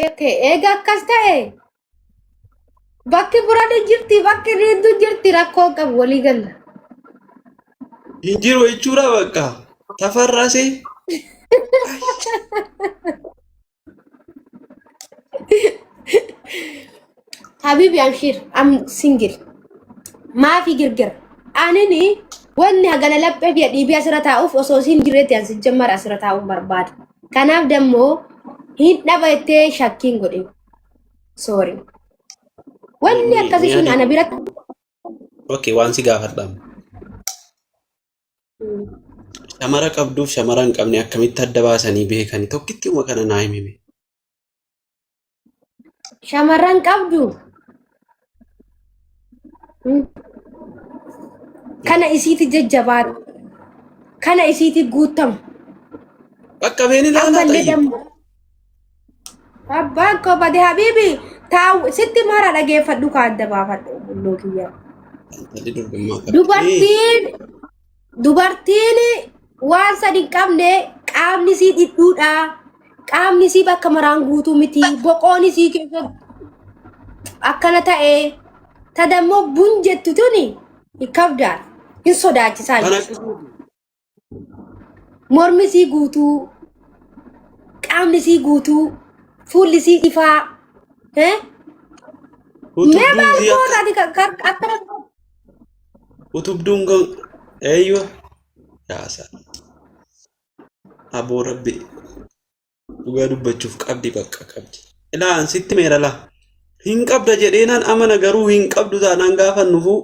Oke, ega akkas ta'e bakki buraadha jirti bakki reeddu jirti rakkoo qabu walii galla. Hinjiru jechuudha bakka. Tafarraasee. Habibi Amshir, I'm single. Maafi girgir. Anini wanni hagana laphee fi dhiibii asirra taa'uuf osoo siin jirreetti as jammar asirra taa'uuf barbaada. Kanaaf dammoo hin dhabattee shakkiin godhe. Sorry. Wanni akkasii sun ana biratti. Okay, waan si gaafadhamu. Shamara qabduuf shamara hin qabne akkamitti adda baasanii beekanii tokkitti uma kana naa himime. Shamarran qabdu. Kana isiiti jajjabaadha. Kana isiiti guutamu. Bakka beeni laala ta'e. Abbaan koo bade Habibi taa'u sitti mara dhageeffadhu ka adda baafadhu bulloo kiyyaa. Dubartiin waan sadi hin qabne qaamni sii dhidhuudha. Qaamni sii bakka maraan guutuu miti. Boqoon sii keessa akkana ta'e. Tadammoo bun jettu tuni kabdaan hin sodaachisaa jechuudha. Mormi sii guutuu, qaamni sii guutuu, fuulli sii ifaa. Mee baay'ee akkana. Utubduun gon eeyyoo yaasa. Aboo rabbi dhugaa dubbachuuf qabdi bakka qabdi. Ilaan sitti meera laa. Hin qabda jedheenaan amana garuu hin qabdu taanaan gaafa nufu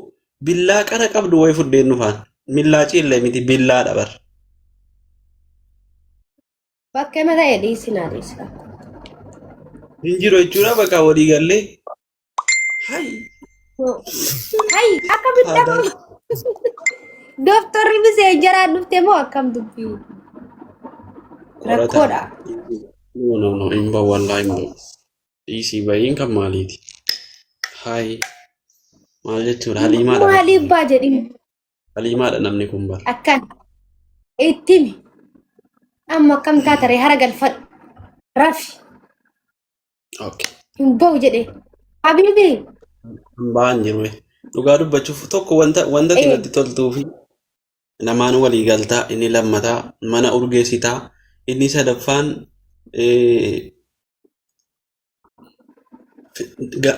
billaa qara qabdu wayi fuddeen nufaan. Millaa ciillee miti billaa dabar. Bakka mata dhiisinaa dhiisina. Hin jiru jechuudha bakka walii gallee. Hayi akkamitti dhabu. Dooftorri misee jaraan dhufte moo akkam dubbii? Rakkoodha. No, hin bahu wallaahi hin bahu. Dhiisii bahiin kan maaliiti? Hayi. Maal jechuudha? Haliimaadha. Maaliif baa jedhimi? Haliimaadha namni kun bara. Akkan. Ittimi. Amma akkam taatare hara galfadhu. Rafi. Okay. Hin bahu jedhe. Habibi. Hin bahan jiru. Dhugaa dubbachuuf tokko wanta kinatti toltuu fi namaan walii galtaa inni lammataa mana urgeessitaa inni sadaffaan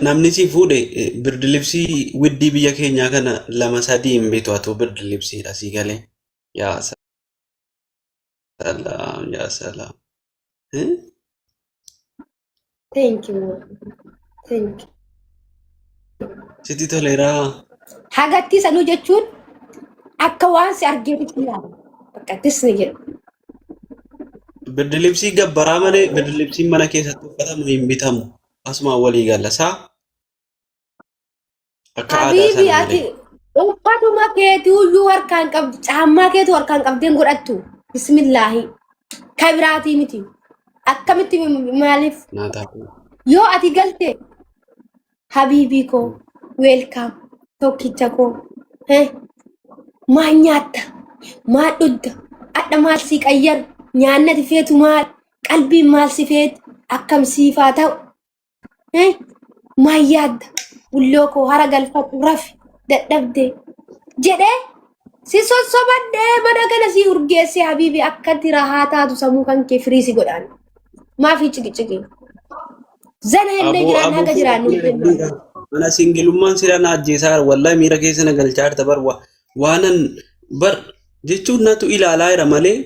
namni si fuudhe birdilibsii widdii biyya keenyaa kana lama sadii hin beektu haa birdilibsiidha si galee yaa salaam yaa salaam. Thank you. Sitti toleeraa. Hagatti sanuu jechuun akka waan si argee bitti ilaala. Bakka tisni jedhu. Birdilibsii gabbaraa malee birdilibsiin mana keessatti uffatamu hin bitamu. Asuma walii gallasaa. Akka aadaa Habibi sana ati uffatuma keetii uyyuu harkaan qabdu caammaa keetu harkaan qabdeen godhattu. Bismillaahi. Kabiraatii miti. Akkamitti maaliif? Yoo ati galte Habibi koo welcome tokkicha koo maal nyaatta maal dhugda adda maal si qayyaru nyaannati feetu maal qalbiin maal si feetu akkam siifaa ta'u maal yaadda bulloo koo hara galfadhu rafi dadhabde jedhee si sossobadhee mana kana si urgeesse Habibi akkatti rahaa taatu sammuu kan kee firii si godhaan maafi ciqiciqi zana hennee jiraan haga jiraannu. Mana singilummaan siraan ajjeesaa wallahi miira keessa na galchaa jirta bar waanan bar jechuun natu ilaalaa jira malee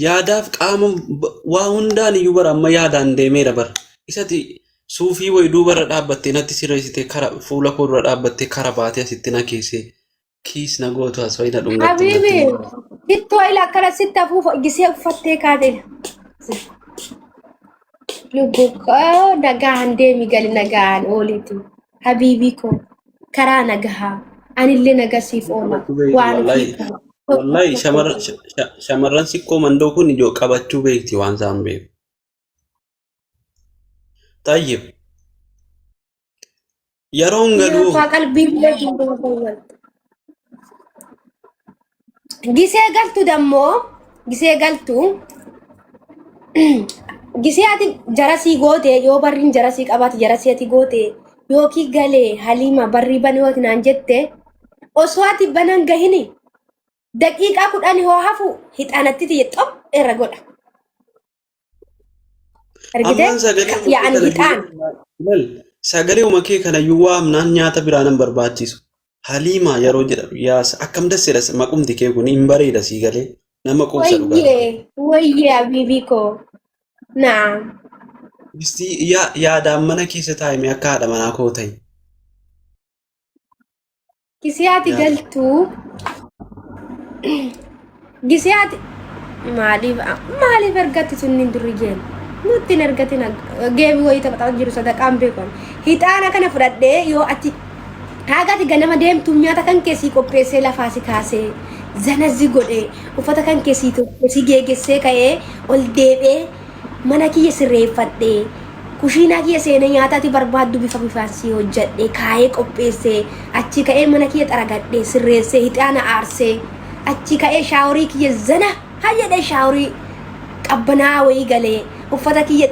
yaadaaf qaama waa hundaan iyyuu bara amma yaadaan deemeera bar isati suufii wayi duubarra dhaabbattee natti sirreessitee kara fuula koo dura dhaabbattee kara baatee asitti na keessee kiis na gootu as wayina dhungatte. Habibi ittoo ila akkana sitti hafuuf gisee uffattee kaatee. Lubbukkoo nagaan deemi gali nagaan ooliiti. Habibi koo karaa nagahaa anillee nagasiif oola waan wallahi shamarran siqqoo mandoo kun ijoo qabachuu beekti waan isaan beeku. Tayyib yeroon galuu gisee galtu dammoo gisee galtu gisee ati jarasii goote yoo barriin jarasii qabaate jarasii ati goote yookiin galee Haliima barrii banoo naan jette osoo ati banan gahini daqiiqaa 10 hoo hafu hixaanatti tiyye xop irra godha. Ammaan Yaani hixaan. sagalee umakee kana yoo waamnaan nyaata biraanan barbaachisu. Haliima yeroo jedhamu yaasa akkam dasseedhas maqumti kee kun hin bareeda sii galee nama quubsa dhugaa. Wayyee abiibii koo. Naam. Yaadaan mana keessa taa'ime akka haadha manaa koo ta'e. Gisee ati galtuu gisee ati maaliif argatti sunniin durri jeenu nutti hin argatin geemi wayii taphataa jiru sadaqaan beekon hixaana kana fudhadhee yoo ati haagati ganama deemtu nyaata kan keessii qopheessee lafaa si kaasee zanazzi godhee uffata kan keessii si geegessee ka'ee ol deebee mana kiyya sirreeffadhee kushiinaa kiyya seenee nyaata ati barbaaddu bifa bifaan si hojjadhee kaayee qopheessee achi ka'ee mana kiyya xaragadhee sirreessee hixaana aarsee achi ka'ee shaaworii kiyya zana hayyadhee shaaworii qabbanaa wayii galee uffata kiyya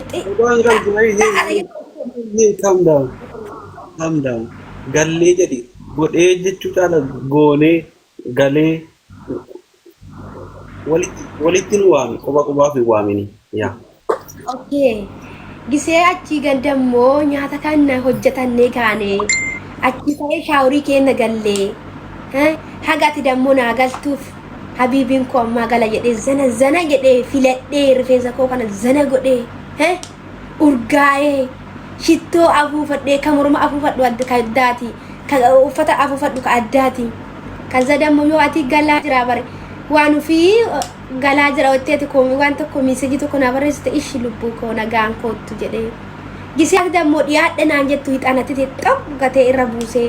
calm down gallee jedhi godhee jechuu caala goonee galee walitti nu waami qubaaf hin waamini yaa. Okay. Gisee achi gandammoo nyaata kana hojjetannee kaane achi ka'ee shaaworii keenya gallee hagati dammoo naa galtuuf habiibiin koo ammaa gala jedhee zana jedhee filadhee rifeensa koo kana zana godhee urgaa'ee shittoo afuufadhee kan morma afuufadhu addaati kan uffata afuufadhu ka addaati kan zadammoo yoo ati galaa jira bare waan ofii galaa jira watteeti koomii waan tokko miisejii tokko naa barreessite ishi lubbuu koo nagaan koottu jedhee gisee ati dammoo dhiyaadhe naan jettu hixaanatti xixxoo gatee irra buusee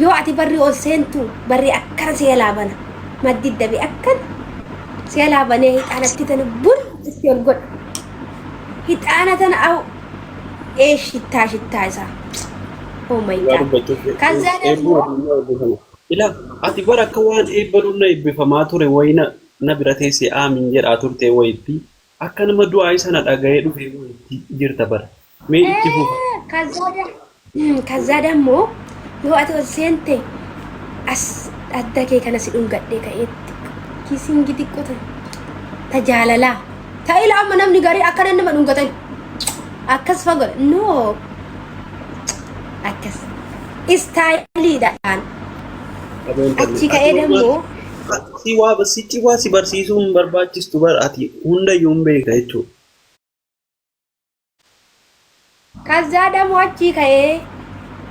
yoo ati barri ol seentu barri akkana see laabana maddi dabe akkan see laabanee hixaanatti tana bun itti ol godha hixaana tana au shittaa isaa oh my god kaza dammoo ila ati bara akka waan eebbaluun na eebbifamaa ture wayina na bira teessee aamin jedhaa turte wayitti akka nama du'aa isa na dhaga'ee dhufee wayitti jirta bara mee itti fufa. Kaza dammoo yoo ati ol seente as adda kee kana si dhungadhee ka'eetti kisiin gidiqqota tajaalalaa ta'ila amma namni garii akkana nama dhungatan akkas fagola no akkas istaayiliidhaan achi ka'ee dammoo si waa si barsiisuun barbaachistu bar ati hundayyuu hin beeka jechuudha. Kaza dammoo achi ka'ee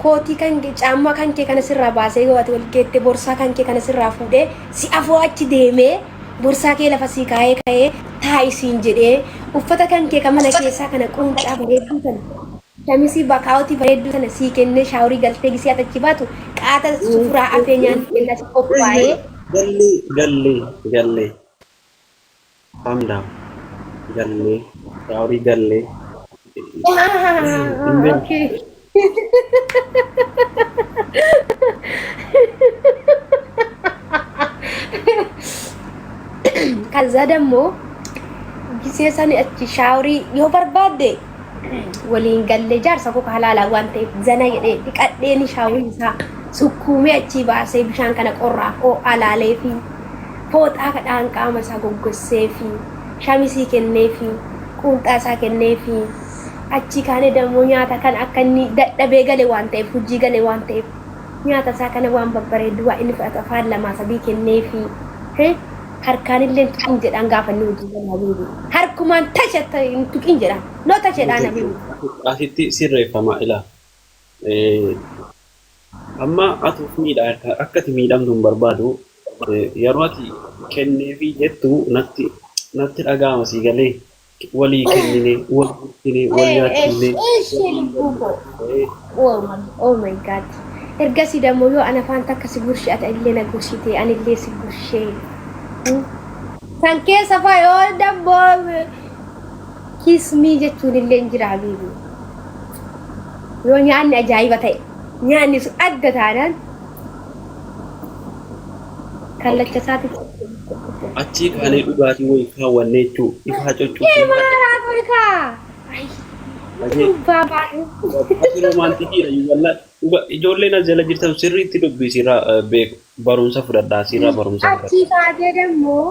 kootii kan caammaa kan kee kana sirraa baasee yoo ati walgeette borsaa kan kee kana sirraa fuudhee si afoo achi deemee borsaa kee lafa si kaa'ee ka'ee taa'isiin jedhee uffata kan kee kan mana keessaa kana quncaa bareedduu sana shamisii bakaawoti bareedduu sana sii kennee shaaworii galtee gisee atachi baatu qaata sufuraa afee nyaanni kenna si qophaa'ee. Gallee calm down gallee shaaworii gallee. Okay. Kaza dammoo gisee sani achi shaaworii yoo barbaadde waliin gallee jaarsa koo halaalaa waan ta'eef zana jedhee dhiqadheeni shaaworii isaa sukkuumee achi baasee bishaan kana qorraa koo alaalee fi fooxaa kadhaan qaama isaa goggossee fi shamisii kennee fi quunxaa isaa kennee fi achi kaane dammoo nyaata kan akka inni dadhabee gale waan ta'eef hojii gale waan ta'eef nyaata isaa kana waan babbareedu waa inni fudhata afaan lamaa sadii kennee fi harkaan illee tuqin jedhaan gaafa inni hojii gala habiibi harkumaan tashatta tuqin jedhaan noo tashedhaan habiibi. Asitti sirreeffama ilaa amma ati miidhaa akkati miidhamtu hin barbaadu yeroo ati kenneefi jettu natti dhaga'ama sii galee. Wali kennine wal guddine wal nyaachine. Oh my god. Ergasii dammoo yoo ana faan takka si gurshee ati illee na gurshite ani illee si gurshee. Kan keessa faa yoo dammoo kismii jechuun illee hin jira habiibi. Yoo nyaanni ajaa'iba ta'e nyaanni sun adda taanaan kallacha isaati. Achi kaanee dhugaatii wayii kaawwannee jechuudha. Ifaa coccuu. Maraa Afrikaa. Babaadhu. Ati romantikiidha walla ijoolleen as jala jirtan sirriitti dubbii sirraa beeku barumsa fudhadhaa sirraa barumsa fudhadhaa. Achi kaatee demmoo.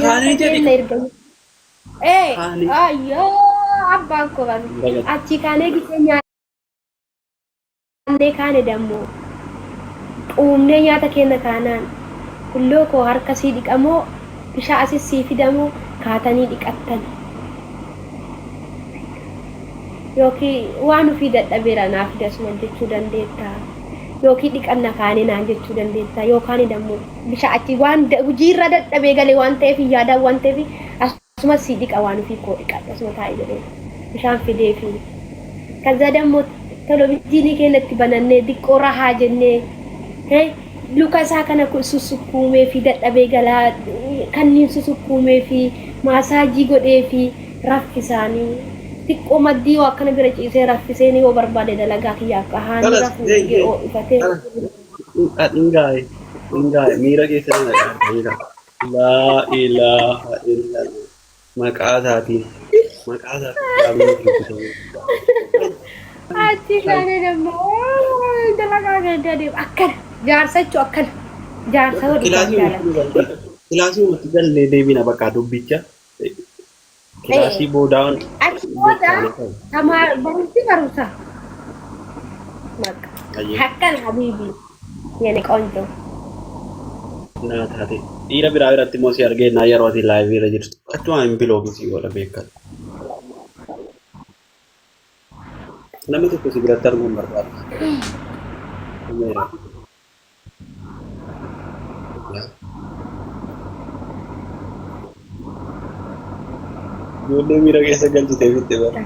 Kaanii jedhi. Kaanii. Ayyoo abbaan koo baru. Achi kaanee gisee nyaannee kaane demmoo. Quumnee nyaata keenya kaanaan. Kulloo koo harka sii dhiqamoo bishaan asis sii fidamoo kaatanii dhiqattan. Yookiin waan ofii dadhabeera naaf dasuma jechuu dandeetta. Yookiin dhiqanna kaanii naan jechuu dandeetta. Yookaan immoo bishaan achi waan hojiirra dadhabee galee waan ta'eef yaadaan waan ta'eef asuma sii dhiqa waan ofii koo dhiqadha asuma taa'ee jedhee bishaan fidee fi kaza dammoo televizyiinii keenyatti banannee xiqqoo rahaa jennee luka isaa kana susukkuumee fi dadhabee galaa kanniin susukkuumee fi maasaajii godhee fi raffisaanii. Xiqqoo maddii yoo akkana bira ciisee raffisee ni yoo barbaade dalagaa kiyyaa akka haani rafuu yoo ifatee. Ingaa'e miira keessa ni naqaa. Laa ilaaha illallah maqaa isaatiin Achi kaanee demmoo dalagaa gadda deema akkana jaarsachuu akkana jaarsa hodhu jaalladha. Kilaasii uumatti galee deebina bakka dubbicha. Kilaasii boodaan. Achi booda barumsi barumsa. Hakkan habiibii yani qoonjoo. Naa taate dhiira biraa biratti immoo si argee naa yeroo ati laayivii irra jirtu achuma hin biloogisi godha beekan. Namni tokko si biratti arguun barbaada. Ijoollee miira keessa galchitee fitte bara.